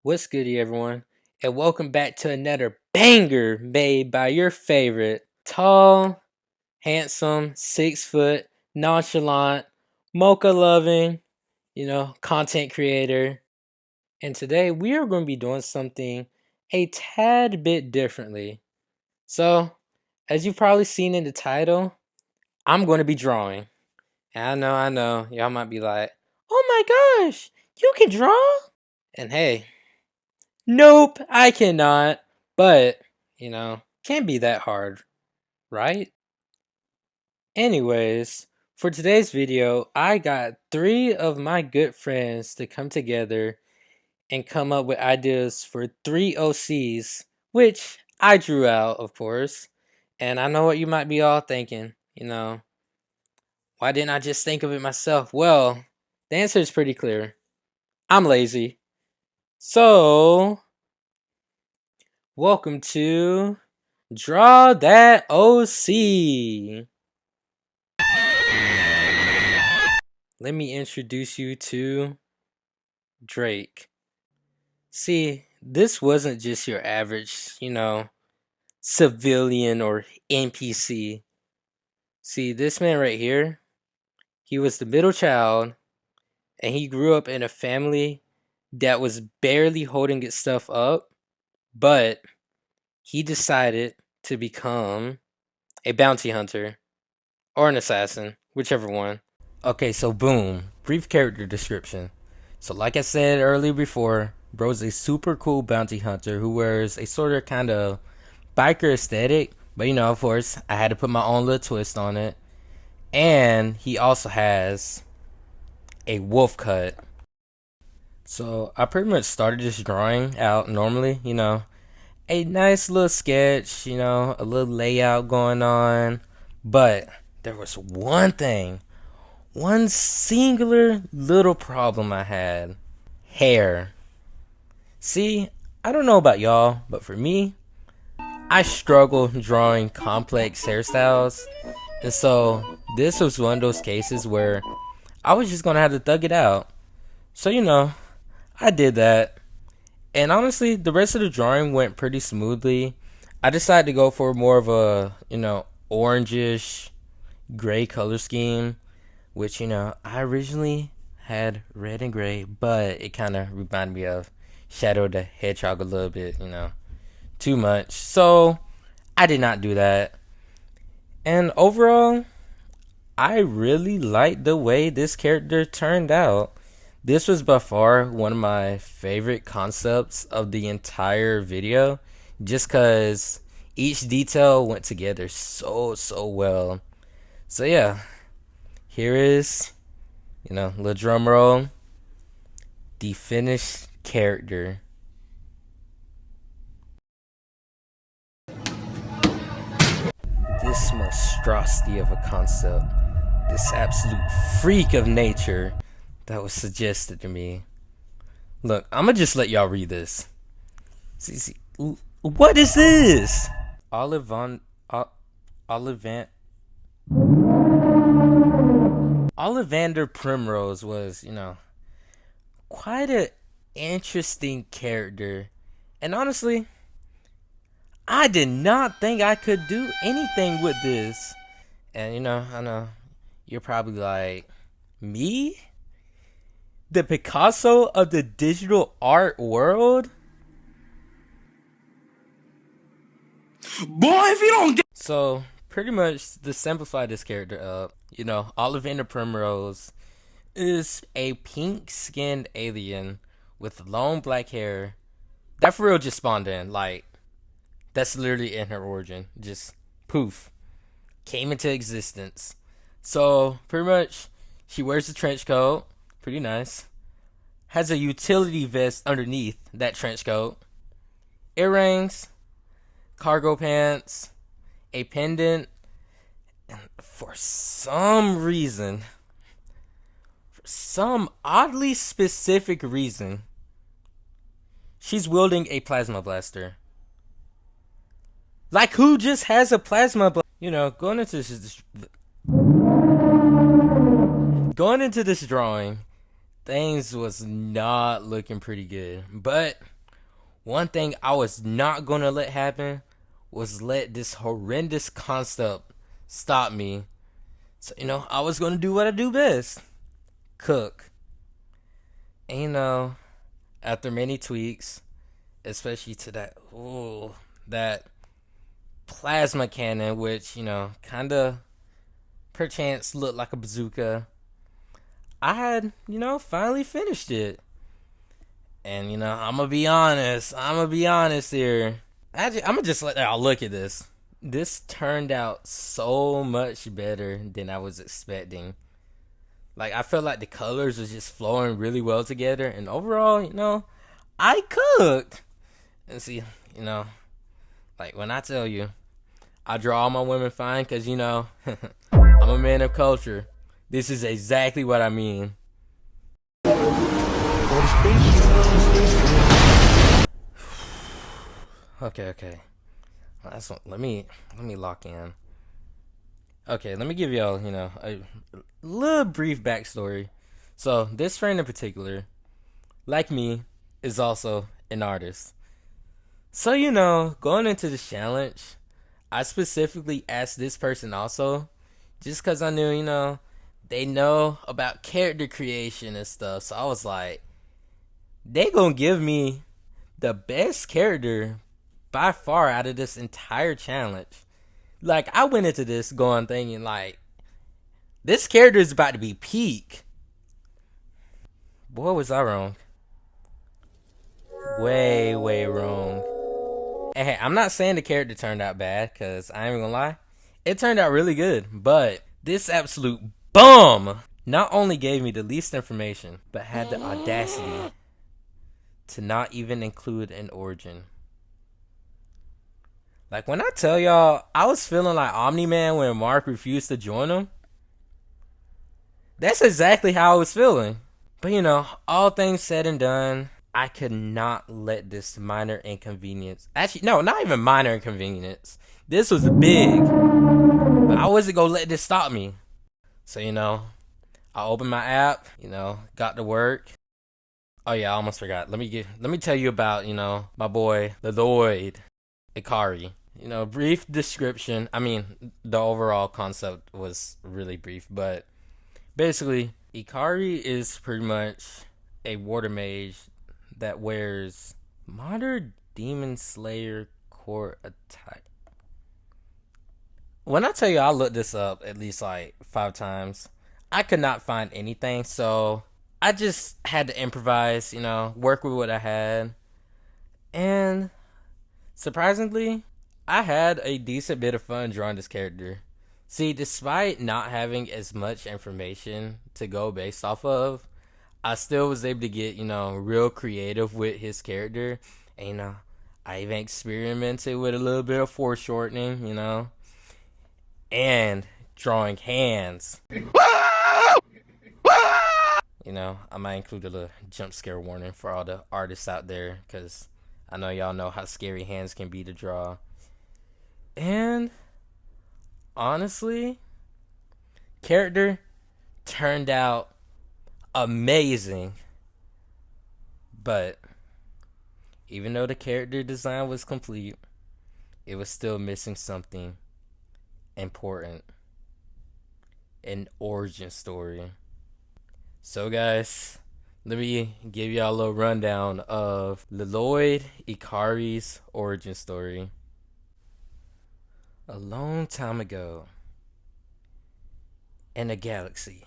What's goody, everyone? And welcome back to another banger made by your favorite tall, handsome, 6 foot, nonchalant, mocha loving, content creator. And today we are going to be doing something a tad bit differently. So, as you've probably seen in the title, I'm going to be drawing. And I know, y'all might be like, oh my gosh, you can draw? And hey, nope, I cannot. But, can't be that hard, right? Anyways, for today's video, I got three of my good friends to come together and come up with ideas for three OCs, which I drew out, of course. And I know what you might be all thinking, why didn't I just think of it myself? Well, the answer is pretty clear. I'm lazy. So, welcome to Draw That OC. Let me introduce you to Drake. See, this wasn't just your average, civilian or NPC. See, this man right here, he was the middle child, and he grew up in a family that was barely holding its stuff up, but he decided to become a bounty hunter or an assassin, whichever one. Okay, so boom, brief character description. So like I said earlier before, bro's a super cool bounty hunter who wears a sort of kind of biker aesthetic, but of course, I had to put my own little twist on it. And he also has a wolf cut. So I pretty much started this drawing out normally, a nice little sketch, a little layout going on. But there was one singular little problem I had. Hair. See, I don't know about y'all, but for me, I struggle drawing complex hairstyles. And so this was one of those cases where I was just gonna have to thug it out. So I did that. And honestly, the rest of the drawing went pretty smoothly. I decided to go for more of a, orangish gray color scheme, which, I originally had red and gray, but it kind of reminded me of Shadow the Hedgehog a little bit, too much. So I did not do that. And overall, I really liked the way this character turned out. This was by far one of my favorite concepts of the entire video, just because each detail went together so well. So yeah, here is, little drum roll, the finished character. This monstrosity of a concept, this absolute freak of nature that was suggested to me. Look, I'm gonna just let y'all read this. See, what is this? Ollivander Primrose was, quite an interesting character. And honestly, I did not think I could do anything with this. And I know you're probably like, me? The Picasso of the digital art world? Boy, if you don't get. So, pretty much to simplify this character up, Ollivander Primrose is a pink skinned alien with long black hair that for real just spawned in. Like, that's literally in her origin. Just poof. Came into existence. So, pretty much, she wears a trench coat. Pretty nice. Has a utility vest underneath that trench coat. Earrings. Cargo pants. A pendant. And for some reason, for some oddly specific reason, she's wielding a plasma blaster. Like, who just has a plasma blaster? Going into this drawing, things was not looking pretty good. But one thing I was not gonna let happen was let this horrendous concept stop me. So, I was gonna do what I do best. Cook. And after many tweaks, especially to that plasma cannon, which, kinda perchance looked like a bazooka, I had, finally finished it. And, I'm gonna be honest. Here. Actually, I'm gonna just let y'all look at this. This turned out so much better than I was expecting. Like, I felt like the colors was just flowing really well together. And overall, I cooked. And see, like when I tell you, I draw all my women fine because, I'm a man of culture. This is exactly what I mean. Okay. Let me lock in. Okay, let me give y'all, a little brief backstory. So, this friend in particular, like me, is also an artist. So, going into the challenge, I specifically asked this person also, just because I knew, they know about character creation and stuff. So I was like, they gonna give me the best character by far out of this entire challenge. Like, I went into this going thinking, like, this character is about to be peak. Boy, was I wrong. Way wrong. And hey, I'm not saying the character turned out bad, because I ain't gonna lie. It turned out really good, but this absolute bum not only gave me the least information, but had the audacity to not even include an origin. Like, when I tell y'all, I was feeling like Omni-Man when Mark refused to join him. That's exactly how I was feeling. But, all things said and done, I could not let this minor inconvenience... Actually, no, not even minor inconvenience. This was big. But I wasn't going to let this stop me. So, I opened my app, got to work. Oh, yeah, I almost forgot. Let me tell you about, my boy, Lloyd Ikari. Brief description. I mean, the overall concept was really brief, but basically, Ikari is pretty much a water mage that wears Modern Demon Slayer core attack. When I tell you I looked this up at least like 5 times, I could not find anything, so I just had to improvise, work with what I had. And surprisingly, I had a decent bit of fun drawing this character. See, despite not having as much information to go based off of, I still was able to get, real creative with his character. And, I even experimented with a little bit of foreshortening, and drawing hands. I might include a little jump scare warning for all the artists out there, because I know y'all know how scary hands can be to draw. And honestly, character turned out amazing. But even though the character design was complete, it was still missing something important. An origin story. So guys, let me give y'all a little rundown of Lloyd Ikari's origin story. A long time ago, in a galaxy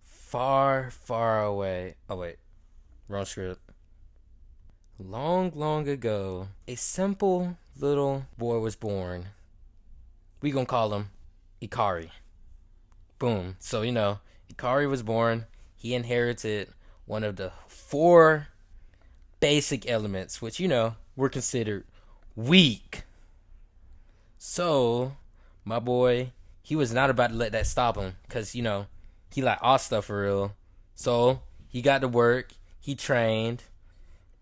far, far away. Oh wait, wrong script. Long ago, a simple little boy was born. We gonna call him Ikari. Boom. So, Ikari was born. He inherited one of the 4 basic elements, which, were considered weak. So, my boy, he was not about to let that stop him, because, he like all stuff for real. So, he got to work, he trained,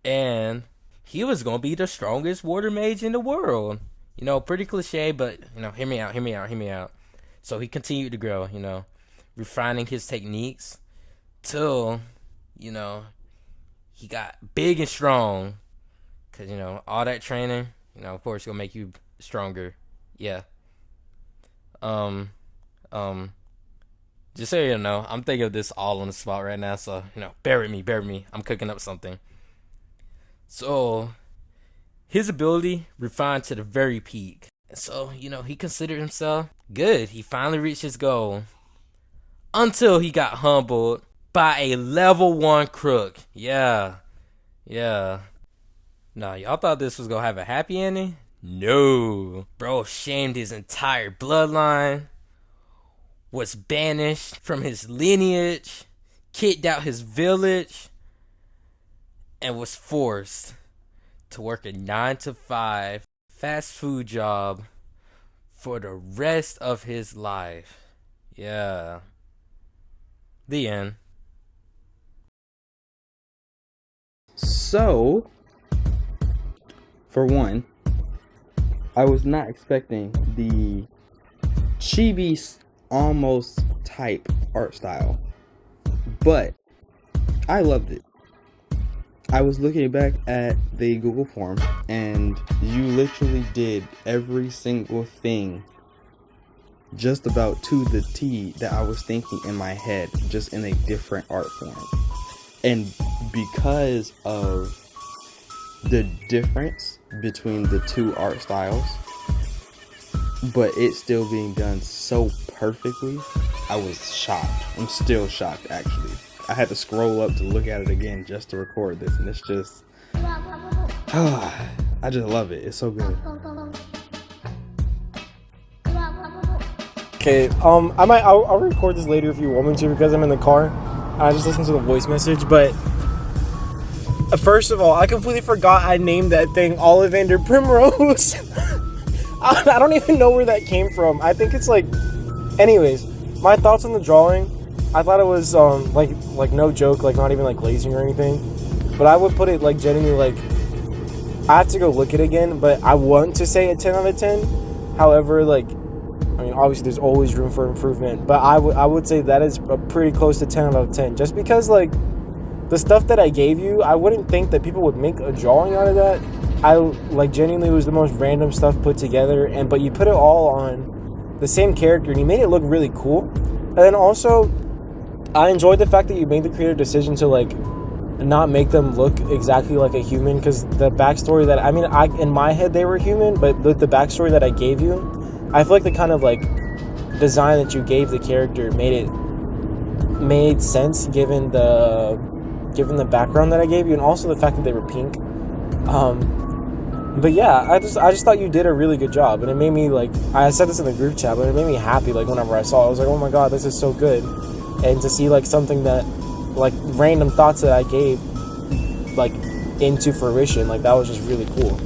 and he was going to be the strongest water mage in the world. Pretty cliche, but, hear me out. So, he continued to grow, refining his techniques till, you know, he got big and strong. Because, you know, all that training, you know, of course, gonna make you stronger. Yeah. Um, um, just so you know, I'm thinking of this all on the spot right now. So, you know, bear with me, bear with me. I'm cooking up something. So, his ability refined to the very peak. So, you know, he considered himself good. He finally reached his goal. Until he got humbled by a level 1 crook. Yeah. Yeah. Nah, y'all thought this was gonna have a happy ending? No. Bro shamed his entire bloodline, was banished from his lineage, kicked out his village, and was forced to work a 9 to 5 fast food job for the rest of his life. Yeah. The end. So, for one, I was not expecting the chibi almost type art style, but I loved it. I was looking back at the Google form, and you literally did every single thing just about to the T that I was thinking in my head, just in a different art form. And because of the difference between the two art styles, but it still being done so perfectly, I was shocked. I'm still shocked, actually. I had to scroll up to look at it again just to record this, and it's just, I just love it. It's so good. Okay, I'll record this later if you want me to, because I'm in the car. I just listened to the voice message, but first of all, I completely forgot I named that thing Ollivander Primrose. I don't even know where that came from. I think it's like, anyways, my thoughts on the drawing. I thought it was like no joke, like not even like glazing or anything, but I would put it like genuinely like, I have to go look it again, but I want to say a 10 out of 10. However, like, I mean, obviously there's always room for improvement, but I would say that is a pretty close to 10 out of 10, just because like the stuff that I gave you, I wouldn't think that people would make a drawing out of that. I like genuinely, it was the most random stuff put together, but you put it all on the same character and you made it look really cool. And then also, I enjoyed the fact that you made the creative decision to like not make them look exactly like a human, because the backstory that in my head they were human, but with the backstory that I gave you, I feel like the kind of like design that you gave the character made sense given the background that I gave you, and also the fact that they were pink. But yeah, I just thought you did a really good job, and it made me like, I said this in the group chat, but it made me happy. Like whenever I saw it, I was like, oh my god, this is so good. And to see like something that, like random thoughts that I gave, like into fruition, like that was just really cool.